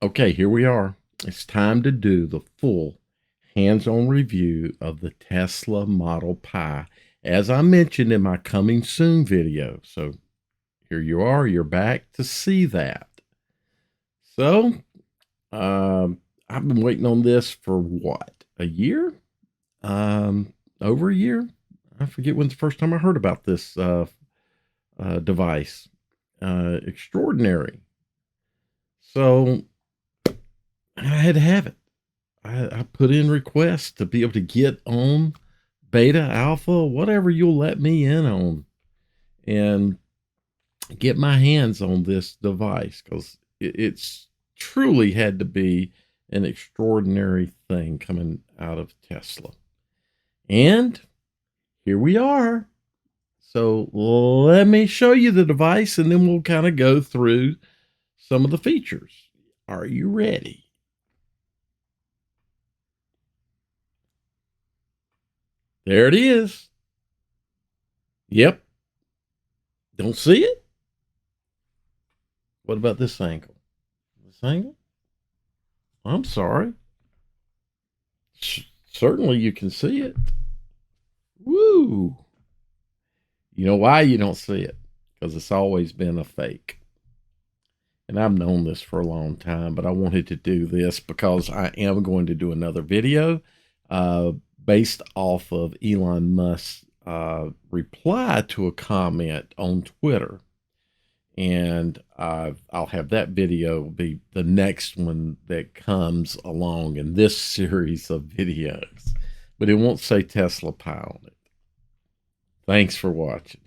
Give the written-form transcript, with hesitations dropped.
Okay, here we are. It's time to do the full hands-on review of the Tesla Model Pi, as I mentioned in my coming soon video. So here you are, you're back to see that. So, I've been waiting on this for what, a year? Over a year? I forget when the first time I heard about this device. Extraordinary. So I had to have it. I put in requests to be able to get on beta, alpha, whatever you'll let me in on, and get my hands on this device because it's truly had to be an extraordinary thing coming out of Tesla. And here we are. So let me show you the device and then we'll kind of go through some of the features. Are you ready? There it is. Yep. Don't see it? What about this angle? This angle? I'm sorry. Certainly you can see it. Woo! You know why you don't see it? Because it's always been a fake. And I've known this for a long time, but I wanted to do this because I am going to do another video uh, based off of Elon Musk's reply to a comment on Twitter. And I'll have that video be the next one that comes along in this series of videos. But it won't say Tesla Pi on it. Thanks for watching.